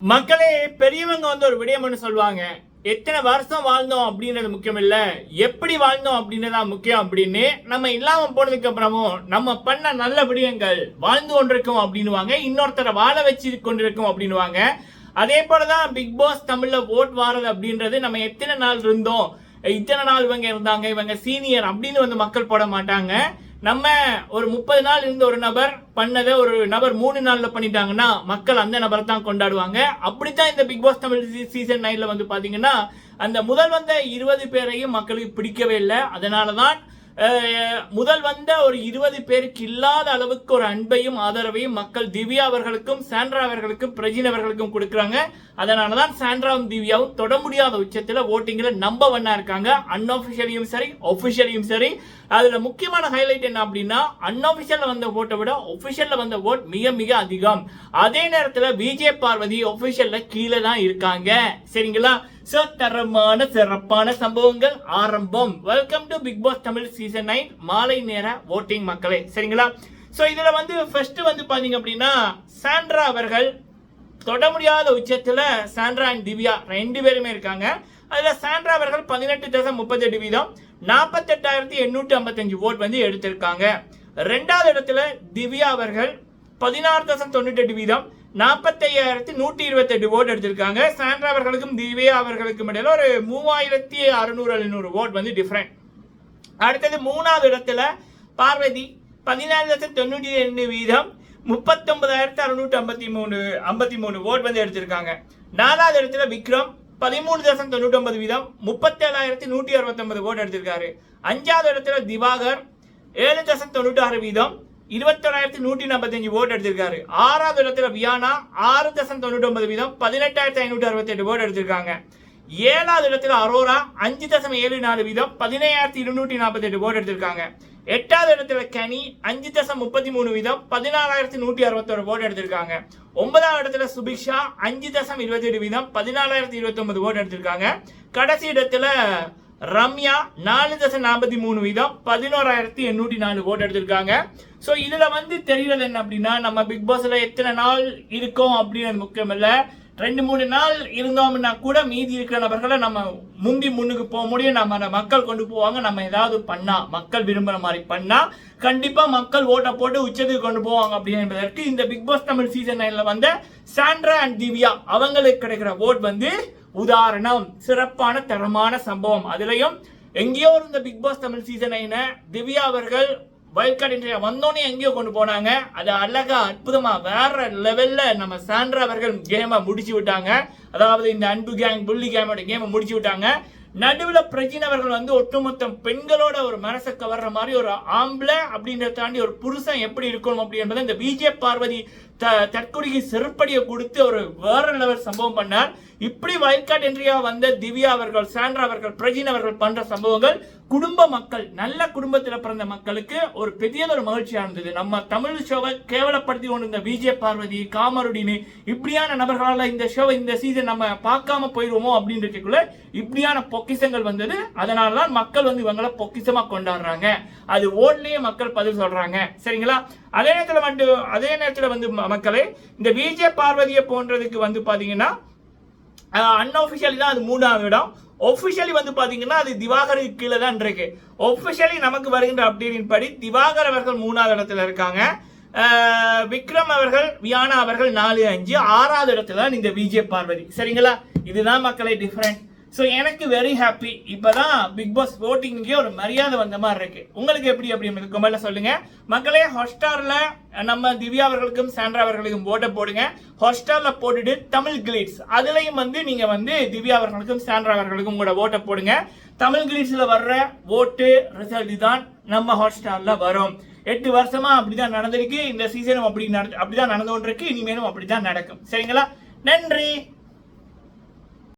மக்களே, பெரியவங்க ஒரு விடயம் சொல்லுவாங்க. எத்தனை வருஷம் வாழ்ந்தோம் அப்படின்றது முக்கியம் இல்ல, எப்படி வாழ்ந்தோம் அப்படின்றதான் முக்கியம் அப்படின்னு. நம்ம இல்லாம போனதுக்கு அப்புறமும் நம்ம பண்ண நல்ல விடயங்கள் வாழ்ந்து கொண்டிருக்கோம் அப்படின்னுவாங்க, இன்னொருத்தரை வாழ வச்சு கொண்டிருக்கோம் அப்படின்னுவாங்க. அதே போலதான் பிக் பாஸ் தமிழ்ல ஓட் வாரது அப்படின்றது. நம்ம எத்தனை நாள் இருந்தோம், இத்தனை நாள் இவங்க இருந்தாங்க, இவங்க சீனியர் அப்படின்னு மக்கள் போட மாட்டாங்க. நம்ம ஒரு 30 நாள் இருந்த ஒரு நபர் பண்ணதை ஒரு நபர் 3 நாள்ல பண்ணிட்டாங்கன்னா மக்கள் அந்த நபரை தான் கொண்டாடுவாங்க. அப்படித்தான் இந்த பிக் பாஸ் தமிழ் சீசன் 9ல பாத்தீங்கன்னா அந்த முதல் வந்த 20 பேரையும் மக்களுக்கு பிடிக்கவே இல்லை. அதனாலதான் முதல் வந்த ஒரு 20 பேருக்கு இல்லாத அளவுக்கு ஒரு அன்பையும் ஆதரவையும் மக்கள் திவ்யா அவர்களுக்கும் சாண்ட்ரா அவர்களுக்கும் பிரஜின் அவர்களுக்கும் கொடுக்குறாங்க. அதனாலதான் சாண்ட்ராவும் திவ்யாவும் தொட முடியாத உச்சத்துல ஓட்டிங்ல நம்பர் 1 இருக்காங்க. அன்ஆபிஷியலையும் சரி ஆபிஷியலையும் சரி. அதுல முக்கியமான ஹைலைட் என்ன அப்படின்னா, அன்ஆபிஷியல்ல வந்த ஓட்டை விட ஆபிஷியல்ல வந்த ஓட் மிக மிக அதிகம். அதே நேரத்துல விஜய் பார்வதி ஆபிஷியல்ல கீழே தான் இருக்காங்க. சரிங்களா? சோ தரமான சிறப்பான சம்பவங்கள் ஆரம்பம். Welcome to Bigg Boss Tamil season 9 மாலை நேர ஓட்டிங் மக்களே. சரிங்களா? சோ இதுல ஃபர்ஸ்ட் பாத்தீங்க அப்படின்னா, சாண்ட்ரா அவர்கள் தொட முடியாத உச்சத்துல சாண்ட்ரா அண்ட் திவ்யா 2 பேருமே இருக்காங்க. அதுல சாண்ட்ரா அவர்கள் 18.38%, 48,855 ஓட் எடுத்திருக்காங்க. ரெண்டாவது இடத்துல திவ்யா அவர்கள் 16.98%, 45,128 ஓட் எடுத்திருக்காங்க. சாண்ட்ரா அவர்களுக்கும் திவ்யா அவர்களுக்கும் இடையில ஒரு 3,600 ஓட் டிஃபரெண்ட். அடுத்தது மூணாவது இடத்துல பார்வதி 14.92%, 39,653 ஓட் எடுத்திருக்காங்க. நாலாவது இடத்துல விக்ரம் 13.99%, 37,169 ஓட் எடுத்திருக்காரு. அஞ்சாவது இடத்துல திவாகர் 7.96%, 21,145 ஓட் எடுத்திருக்காரு. ஆறாவது இடத்துல வியானா 6.99%, 18,568 ஓட் எடுத்திருக்காங்க. ஏழாவது இடத்துல அரோரா 5.74%, 17,248 ஓட் எடுத்திருக்காங்க. எட்டாவது இடத்துல கனி 5.33%, 14,161 ஓட் எடுத்திருக்காங்க. ஒன்பதாவது இடத்துல சுபிக்ஷா 5.27%, 14,029 ஓட் எடுத்திருக்காங்க. கடைசி இடத்துல ரம்யா 4.43%, 11,804 ஓட் எடுத்திருக்காங்க. ஸோ இதுல தெரியறது என்ன அப்படின்னா, நம்ம பிக் பாஸ்ல எத்தனை நாள் இருக்கோம் அப்படின்றது முக்கியம் இல்ல. 2-3 நாள் இருந்தோம்னா கூட மீதி இருக்கிற நபர்களை நம்ம முன்னுக்கு போக முடியும். நம்ம மக்கள் கொண்டு போவாங்க. நம்ம ஏதாவது பண்ணா, மக்கள் விரும்புற மாதிரி பண்ணா கண்டிப்பா மக்கள் ஓட்ட போட்டு உச்சத்துக்கு கொண்டு போவாங்க அப்படின்றதற்கு இந்த பிக் பாஸ் தமிழ் சீசன் 9ல சாண்ட்ரா அண்ட் திவ்யா அவங்களுக்கு கிடைக்கிற ஓட் உதாரணம். சிறப்பான தரமான சம்பவம். அதுலயும் எங்கேயோ இந்த Bigg Boss Tamil season 9 Divya அவர்கள் வைல்ட் கார்டு என்ட்ரி வந்தோடனே எங்கேயோ கொண்டு போனாங்க. அது அழகா அற்புதமா வேற லெவல்ல நம்ம சாண்ட்ரா அவர்கள் கேமை முடிச்சு விட்டாங்க. அதாவது இந்த அன்பு கேங் புள்ளி கேமோட கேமை முடிச்சு விட்டாங்க. நடுவுல பிரஜின் அவர்கள் ஒட்டுமொத்த பெண்களோட ஒரு மனசை கவர்ற மாதிரி ஒரு ஆம்பளை அப்படின்றத தாண்டி ஒரு புருஷன் எப்படி இருக்கணும் அப்படின்றத இந்த விஜய் பார்வதி தற்கொலைக்கு செருப்படியை கொடுத்து ஒரு வேற லெவல் சம்பவம் பண்ணார். இப்படி வைல்ட் கார்டு என்ட்ரியா வந்த திவ்யா அவர்கள், சாண்ட்ரா அவர்கள், பிரஜின் அவர்கள் பண்ற சம்பவங்கள் குடும்ப மக்கள், நல்ல குடும்பத்தில் பிறந்த மக்களுக்கு ஒரு பெரிய ஒரு மகிழ்ச்சியா இருந்தது. நம்ம தமிழ் ஷோவை கேவலப்படுத்தி கொண்டிருந்த விஜய் பார்வதி, காமருடின்னு இப்படியான நபர்களால இந்த ஷோவை இந்த சீசன் நம்ம பார்க்காம போயிடுவோமோ அப்படின்றதுக்குள்ள இப்படியான பொக்கிஷங்கள் வந்தது. அதனாலதான் மக்கள் இவங்களை பொக்கிஷமா கொண்டாடுறாங்க. அது ஓட்லயே மக்கள் பதில் சொல்றாங்க. சரிங்களா? அதே நேரத்தில் மக்களே, இந்த விஜய் பார்வதியை போன்றதுக்கு பாத்தீங்கன்னா அன்ஆபிஷியலி தான் அது 3வது இடம். ஒபிஷியலி பாத்தீங்கன்னா அது திவாகருக்கு கீழே தான் இருக்கு. ஒபிஷியலி நமக்கு வருகின்ற அப்டேட்டின் படி திவாகர் அவர்கள் 3வது இடத்துல இருக்காங்க. விக்ரம் அவர்கள், வியானா அவர்கள் 4-5, 6வது இடத்துல தான் இந்த விஜய் பார்வதி. சரிங்களா? இதுதான் மக்களை டிஃபரெண்ட். ஸோ எனக்கு வெரி ஹாப்பி. இப்போதான் பிக் பாஸ் ஓட்டிங்கே ஒரு மரியாதை வந்த மாதிரி இருக்கு. உங்களுக்கு எப்படி அப்படின்னு கமெண்ட்ல சொல்லுங்க மக்களே. ஹாட்ஸ்டார்ல நம்ம திவ்யா அவர்களுக்கும் சாண்ட்ரா அவர்களுக்கும் ஓட்ட போடுங்க. ஹாட்ஸ்டார்ல போட்டுட்டு தமிழ் கிளிட்ஸ் அதுலயும் நீங்க திவ்யா அவர்களுக்கும் சாண்ட்ரா அவர்களுக்கும் கூட ஓட்ட போடுங்க. தமிழ் கிளிட்ஸ்ல வர்ற ஓட்டு ரிசல்ட் தான் நம்ம ஹாட்ஸ்டார்ல வரும். 8 வருஷமா அப்படிதான் நடந்திருக்கு. இந்த சீசனும் அப்படிதான் நடந்து கொண்டிருக்கு. இனிமேலும் அப்படிதான் நடக்கும். சரிங்களா? நன்றி.